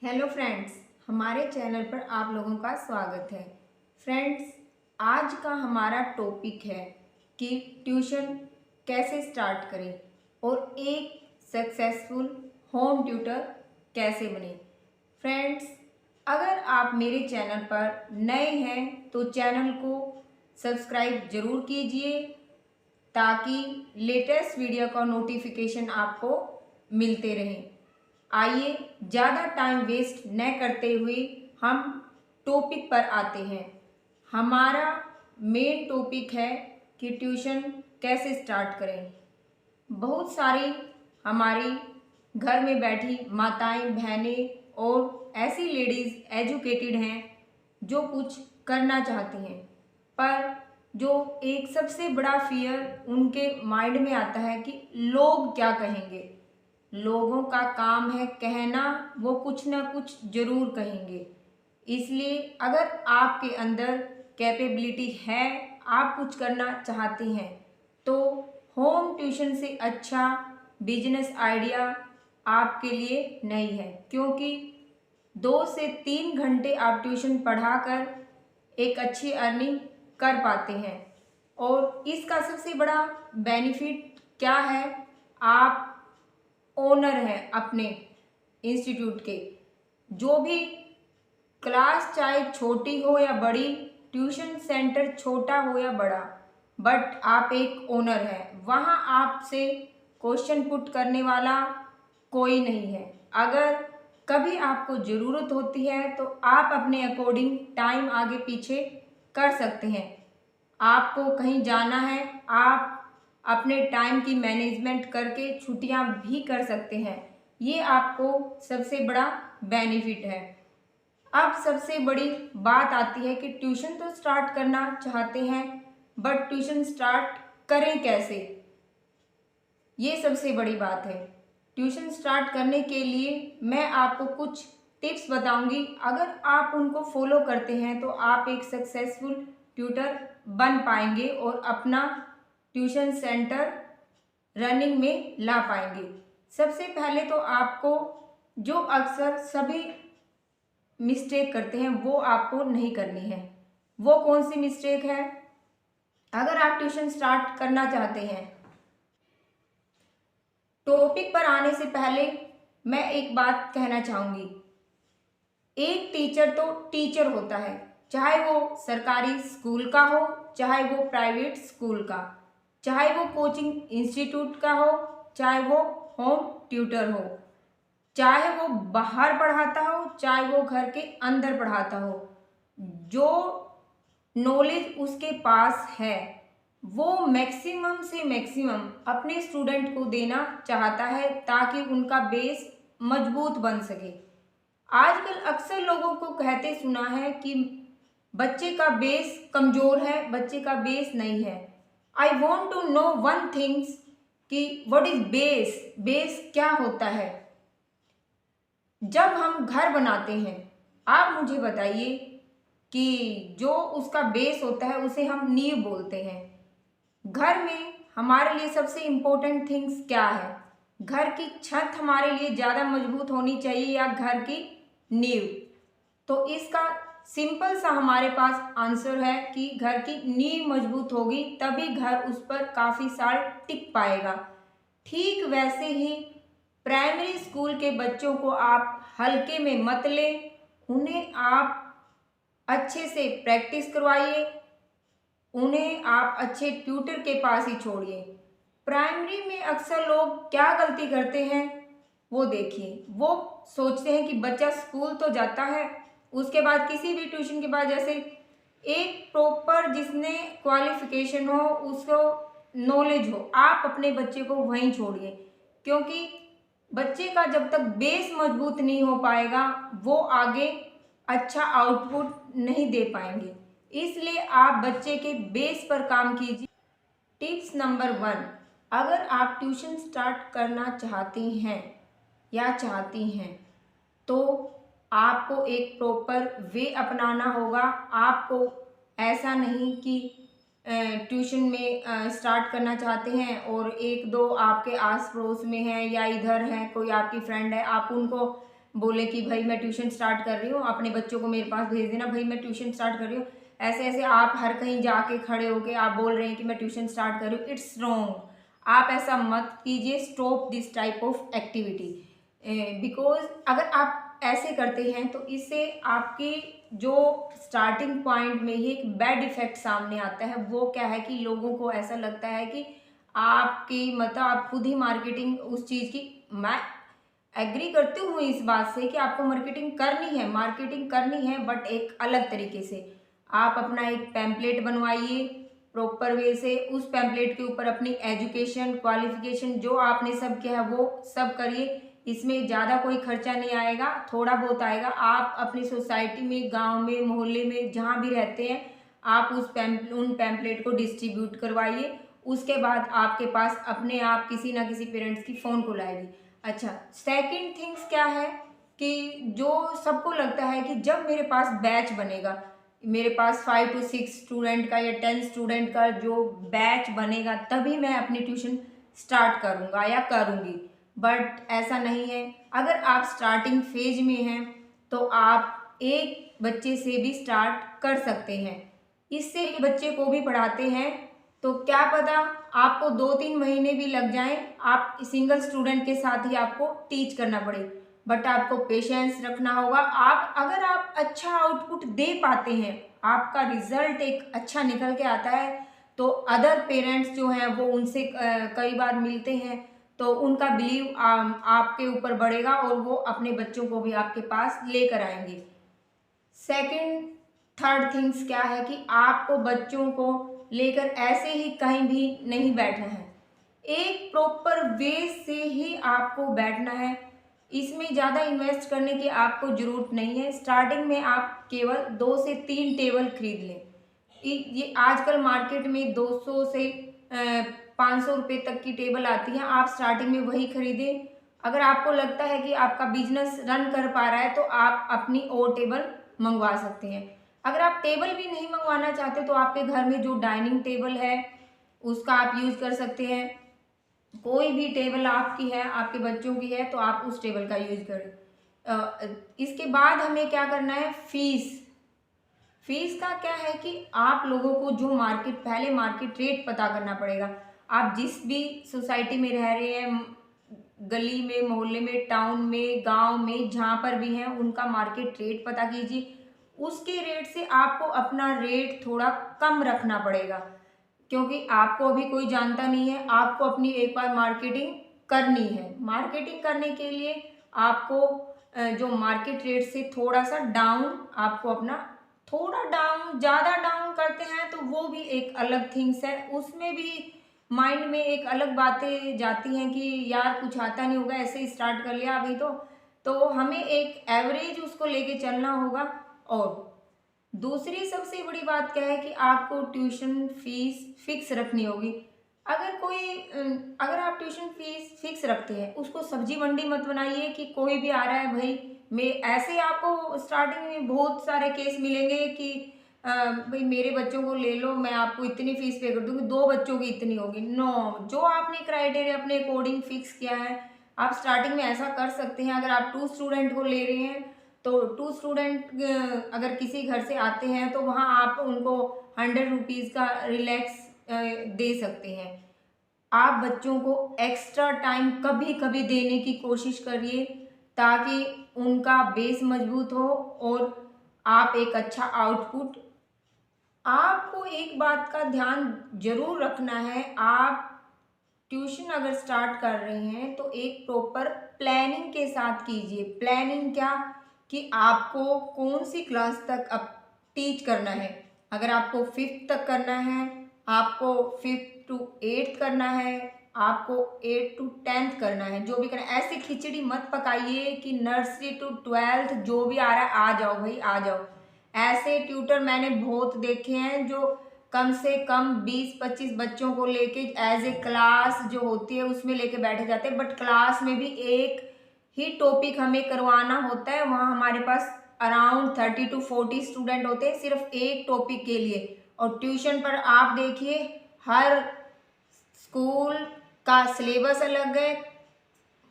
Hello friends, हमारे channel पर आप लोगों का स्वागत है। फ्रेंड्स, आज का हमारा टॉपिक है कि ट्यूशन कैसे स्टार्ट करें और एक सक्सेसफुल होम ट्यूटर कैसे बने। फ्रेंड्स, अगर आप मेरे चैनल पर नए हैं तो चैनल को सब्सक्राइब ज़रूर कीजिए ताकि लेटेस्ट वीडियो का नोटिफिकेशन आपको मिलते रहें। आइए ज़्यादा टाइम वेस्ट न करते हुए हम टॉपिक पर आते हैं। हमारा मेन टॉपिक है कि ट्यूशन कैसे स्टार्ट करें। बहुत सारी हमारी घर में बैठी माताएं, बहनें और ऐसी लेडीज़ एजुकेटेड हैं जो कुछ करना चाहती हैं, पर जो एक सबसे बड़ा फियर उनके माइंड में आता है कि लोग क्या कहेंगे। लोगों का काम है कहना, वो कुछ ना कुछ ज़रूर कहेंगे। इसलिए अगर आपके अंदर कैपेबिलिटी है, आप कुछ करना चाहते हैं, तो होम ट्यूशन से अच्छा बिजनेस आइडिया आपके लिए नहीं है, क्योंकि 2 से 3 घंटे आप ट्यूशन पढ़ाकर एक अच्छी अर्निंग कर पाते हैं। और इसका सबसे बड़ा बेनिफिट क्या है, आप ओनर हैं अपने इंस्टीट्यूट के। जो भी क्लास चाहे छोटी हो या बड़ी, ट्यूशन सेंटर छोटा हो या बड़ा, बट आप एक ओनर हैं। वहाँ आपसे क्वेश्चन पुट करने वाला कोई नहीं है। अगर कभी आपको ज़रूरत होती है तो आप अपने अकॉर्डिंग टाइम आगे पीछे कर सकते हैं। आपको कहीं जाना है, आप अपने टाइम की मैनेजमेंट करके छुट्टियां भी कर सकते हैं। ये आपको सबसे बड़ा बेनिफिट है। अब सबसे बड़ी बात आती है कि ट्यूशन तो स्टार्ट करना चाहते हैं, बट ट्यूशन स्टार्ट करें कैसे, ये सबसे बड़ी बात है। ट्यूशन स्टार्ट करने के लिए मैं आपको कुछ टिप्स बताऊंगी। अगर आप उनको फॉलो करते हैं तो आप एक सक्सेसफुल ट्यूटर बन पाएंगे और अपना ट्यूशन सेंटर रनिंग में ला पाएंगे। सबसे पहले तो आपको जो अक्सर सभी मिस्टेक करते हैं वो आपको नहीं करनी है। वो कौन सी मिस्टेक है? अगर आप ट्यूशन स्टार्ट करना चाहते हैं, टॉपिक पर आने से पहले मैं एक बात कहना चाहूँगी। एक टीचर तो टीचर होता है, चाहे वो सरकारी स्कूल का हो, चाहे वो प्राइवेट स्कूल का, चाहे वो कोचिंग इंस्टीट्यूट का हो, चाहे वो होम ट्यूटर हो, चाहे वो बाहर पढ़ाता हो, चाहे वो घर के अंदर पढ़ाता हो। जो नॉलेज उसके पास है वो मैक्सिमम से मैक्सिमम अपने स्टूडेंट को देना चाहता है ताकि उनका बेस मजबूत बन सके। आजकल अक्सर लोगों को कहते सुना है कि बच्चे का बेस कमज़ोर है, बच्चे का बेस नहीं है। I want to know one things कि व्हाट इज बेस। बेस क्या होता है? जब हम घर बनाते हैं, आप मुझे बताइए कि जो उसका बेस होता है उसे हम नींव बोलते हैं। घर में हमारे लिए सबसे इम्पोर्टेंट थिंग्स क्या है? घर की छत हमारे लिए ज़्यादा मजबूत होनी चाहिए या घर की नींव? तो इसका सिंपल सा हमारे पास आंसर है कि घर की नींव मजबूत होगी तभी घर उस पर काफ़ी साल टिक पाएगा। ठीक वैसे ही प्राइमरी स्कूल के बच्चों को आप हल्के में मत लें, उन्हें आप अच्छे से प्रैक्टिस करवाइए, उन्हें आप अच्छे ट्यूटर के पास ही छोड़िए। प्राइमरी में अक्सर लोग क्या गलती करते हैं वो देखिए। वो सोचते हैं कि बच्चा स्कूल तो जाता है, उसके बाद किसी भी ट्यूशन के बाद जैसे एक प्रॉपर जिसने क्वालिफिकेशन हो, उसको नॉलेज हो, आप अपने बच्चे को वहीं छोड़िए। क्योंकि बच्चे का जब तक बेस मजबूत नहीं हो पाएगा वो आगे अच्छा आउटपुट नहीं दे पाएंगे। इसलिए आप बच्चे के बेस पर काम कीजिए। टिप्स नंबर 1, अगर आप ट्यूशन स्टार्ट करना चाहते हैं या चाहती हैं तो आपको एक प्रॉपर वे अपनाना होगा। आपको ऐसा नहीं कि ट्यूशन में स्टार्ट करना चाहते हैं और एक दो आपके आस पड़ोस में हैं या इधर हैं, कोई आपकी फ्रेंड है, आप उनको बोले कि भाई मैं ट्यूशन स्टार्ट कर रही हूँ, अपने बच्चों को मेरे पास भेज देना, भाई मैं ट्यूशन स्टार्ट कर रही हूँ। ऐसे ऐसे आप हर कहीं जाके खड़े होके आप बोल रहे हैं कि मैं ट्यूशन स्टार्ट कर रही हूँ, इट्स रॉन्ग। आप ऐसा मत कीजिए, stop this type of activity. Because अगर आप ऐसे करते हैं तो इससे आपकी जो स्टार्टिंग पॉइंट में ही एक बैड इफेक्ट सामने आता है। वो क्या है कि लोगों को ऐसा लगता है कि आपकी मतलब आप खुद ही मार्केटिंग उस चीज़ की, मैं एग्री करती हूँ इस बात से कि आपको मार्केटिंग करनी है, बट एक अलग तरीके से। आप अपना एक पैम्पलेट बनवाइए प्रॉपर वे से, उस पैम्पलेट के ऊपर अपनी एजुकेशन क्वालिफिकेशन जो आपने सब किया है वो सब करिए। इसमें ज़्यादा कोई खर्चा नहीं आएगा, थोड़ा बहुत आएगा। आप अपनी सोसाइटी में, गांव में, मोहल्ले में जहाँ भी रहते हैं, आप उन पैम्पलेट को डिस्ट्रीब्यूट करवाइए। उसके बाद आपके पास अपने आप किसी ना किसी पेरेंट्स की फ़ोन कॉल आएगी। अच्छा, सेकंड थिंग्स क्या है कि जो सबको लगता है कि जब मेरे पास बैच बनेगा, मेरे पास 5 to 6 स्टूडेंट का या 10 स्टूडेंट का जो बैच बनेगा, तभी मैं अपनी ट्यूशन स्टार्ट करूँगा या करूँगी। बट ऐसा नहीं है। अगर आप स्टार्टिंग फेज में हैं तो आप एक बच्चे से भी स्टार्ट कर सकते हैं। इससे ही बच्चे को भी पढ़ाते हैं तो क्या पता आपको 2-3 महीने भी लग जाएं, आप सिंगल स्टूडेंट के साथ ही आपको टीच करना पड़े, बट आपको पेशेंस रखना होगा। अगर आप अच्छा आउटपुट दे पाते हैं, आपका रिजल्ट एक अच्छा निकल के आता है, तो अदर पेरेंट्स जो हैं वो उनसे कई बार मिलते हैं, तो उनका बिलीव आपके ऊपर बढ़ेगा और वो अपने बच्चों को भी आपके पास लेकर आएंगे। सेकंड थर्ड थिंग्स क्या है कि आपको बच्चों को लेकर ऐसे ही कहीं भी नहीं बैठना है, एक प्रॉपर वे से ही आपको बैठना है। इसमें ज़्यादा इन्वेस्ट करने की आपको ज़रूरत नहीं है। स्टार्टिंग में आप केवल 2 से 3 टेबल खरीद लें। ये आजकल मार्केट में 200 से 500 रुपये तक की टेबल आती है, आप स्टार्टिंग में वही खरीदें। अगर आपको लगता है कि आपका बिजनेस रन कर पा रहा है तो आप अपनी और टेबल मंगवा सकते हैं। अगर आप टेबल भी नहीं मंगवाना चाहते तो आपके घर में जो डाइनिंग टेबल है उसका आप यूज़ कर सकते हैं। कोई भी टेबल आपकी है, आपके बच्चों की है, तो आप उस टेबल का यूज करें। इसके बाद हमें क्या करना है, फीस का क्या है कि आप लोगों को जो पहले मार्केट रेट पता करना पड़ेगा। आप जिस भी सोसाइटी में रह रहे हैं, गली में, मोहल्ले में, टाउन में, गांव में, जहाँ पर भी हैं, उनका मार्केट रेट पता कीजिए। उसके रेट से आपको अपना रेट थोड़ा कम रखना पड़ेगा, क्योंकि आपको अभी कोई जानता नहीं है। आपको अपनी एक बार मार्केटिंग करनी है। मार्केटिंग करने के लिए आपको जो मार्केट रेट से थोड़ा सा डाउन, आपको अपना थोड़ा डाउन, ज़्यादा डाउन करते हैं तो वो भी एक अलग थिंग्स है। उसमें भी माइंड में एक अलग बातें जाती हैं कि यार कुछ आता नहीं होगा, ऐसे ही स्टार्ट कर लिया अभी तो हमें एक एवरेज उसको लेके चलना होगा। और दूसरी सबसे बड़ी बात क्या है कि आपको ट्यूशन फीस फिक्स रखनी होगी। अगर आप ट्यूशन फीस फिक्स रखते हैं, उसको सब्जी मंडी मत बनाइए कि कोई भी आ रहा है भाई। मैं ऐसे आपको स्टार्टिंग में बहुत सारे केस मिलेंगे कि भाई मेरे बच्चों को ले लो, मैं आपको इतनी फीस पे कर दूंगी, 2 बच्चों की इतनी होगी। नो, जो आपने क्राइटेरिया अपने अकॉर्डिंग फिक्स किया है, आप स्टार्टिंग में ऐसा कर सकते हैं। अगर आप 2 स्टूडेंट को ले रहे हैं तो 2 स्टूडेंट अगर किसी घर से आते हैं तो वहाँ आप उनको 100 रुपीज़ का रिलैक्स दे सकते हैं। आप बच्चों को एक्स्ट्रा टाइम कभी कभी देने की कोशिश करिए ताकि उनका बेस मजबूत हो और आप एक अच्छा आउटपुट। आपको एक बात का ध्यान जरूर रखना है, आप ट्यूशन अगर स्टार्ट कर रहे हैं तो एक प्रॉपर प्लानिंग के साथ कीजिए। प्लानिंग क्या कि आपको कौन सी क्लास तक अब टीच करना है। अगर आपको 5th तक करना है, आपको 5th to 8th करना है, आपको 8th to 10th करना है, जो भी करना है। ऐसी खिचड़ी मत पकाइए कि नर्सरी टू 12th जो भी आ रहा है आ जाओ भाई आ जाओ। ऐसे ट्यूटर मैंने बहुत देखे हैं जो कम से कम 20-25 बच्चों को लेके एज ए क्लास जो होती है उसमें लेके बैठे जाते हैं, बट क्लास में भी एक ही टॉपिक हमें करवाना होता है। वहाँ हमारे पास अराउंड 30 to 40 स्टूडेंट होते हैं सिर्फ एक टॉपिक के लिए। और ट्यूशन पर आप देखिए, हर स्कूल का सिलेबस अलग है,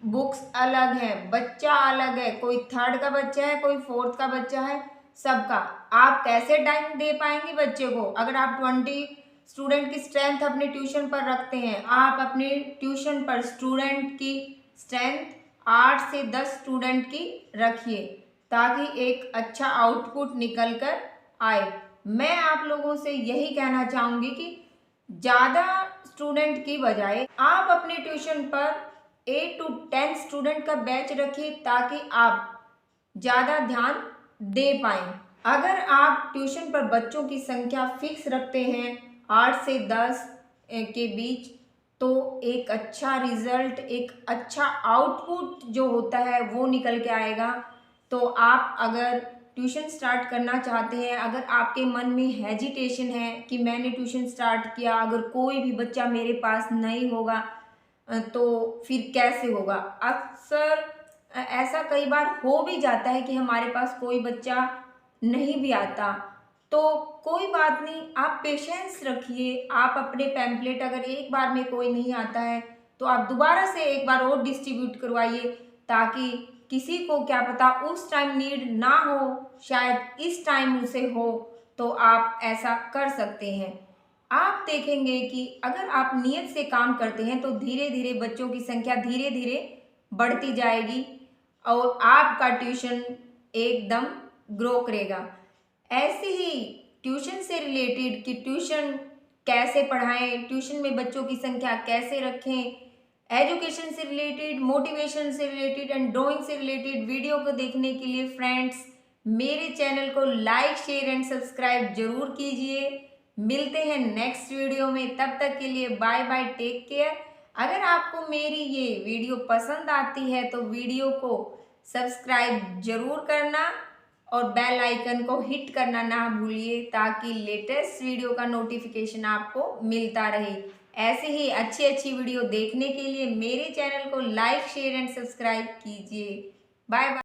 बुक्स अलग हैं, बच्चा अलग है, कोई थर्ड का बच्चा है, कोई फोर्थ का बच्चा है, सबका आप कैसे टाइम दे पाएंगे बच्चे को? अगर आप 20 स्टूडेंट की स्ट्रेंथ अपने ट्यूशन पर रखते हैं, आप अपने ट्यूशन पर स्टूडेंट की स्ट्रेंथ 8 से 10 स्टूडेंट की रखिए, ताकि एक अच्छा आउटपुट निकल कर आए। मैं आप लोगों से यही कहना चाहूँगी कि ज़्यादा स्टूडेंट की बजाय आप अपने ट्यूशन पर 8 to 10 स्टूडेंट का बैच रखिए, ताकि आप ज़्यादा ध्यान दे पाएँ। अगर आप ट्यूशन पर बच्चों की संख्या फिक्स रखते हैं 8 से 10 के बीच, तो एक अच्छा रिजल्ट, एक अच्छा आउटपुट जो होता है वो निकल के आएगा। तो आप अगर ट्यूशन स्टार्ट करना चाहते हैं, अगर आपके मन में हेजिटेशन है कि मैंने ट्यूशन स्टार्ट किया, अगर कोई भी बच्चा मेरे पास नहीं होगा तो फिर कैसे होगा? अक्सर ऐसा कई बार हो भी जाता है कि हमारे पास कोई बच्चा नहीं भी आता, तो कोई बात नहीं, आप पेशेंस रखिए। आप अपने पैम्पलेट, अगर एक बार में कोई नहीं आता है तो आप दोबारा से एक बार और डिस्ट्रीब्यूट करवाइए, ताकि किसी को क्या पता उस टाइम नीड ना हो, शायद इस टाइम उसे हो, तो आप ऐसा कर सकते हैं। आप देखेंगे कि अगर आप नियत से काम करते हैं तो धीरे धीरे बच्चों की संख्या धीरे धीरे बढ़ती जाएगी और आपका ट्यूशन एकदम ग्रो करेगा। ऐसे ही ट्यूशन से रिलेटेड कि ट्यूशन कैसे पढ़ाएं, ट्यूशन में बच्चों की संख्या कैसे रखें, एजुकेशन से रिलेटेड, मोटिवेशन से रिलेटेड एंड ड्राइंग से रिलेटेड वीडियो को देखने के लिए फ्रेंड्स मेरे चैनल को लाइक, शेयर एंड सब्सक्राइब जरूर कीजिए। मिलते हैं नेक्स्ट वीडियो में, तब तक के लिए बाय बाय, टेक केयर। अगर आपको मेरी ये वीडियो पसंद आती है तो वीडियो को सब्सक्राइब जरूर करना और बेल आइकन को हिट करना ना भूलिए, ताकि लेटेस्ट वीडियो का नोटिफिकेशन आपको मिलता रहे। ऐसे ही अच्छी अच्छी वीडियो देखने के लिए मेरे चैनल को लाइक, शेयर एंड सब्सक्राइब कीजिए। Bye bye.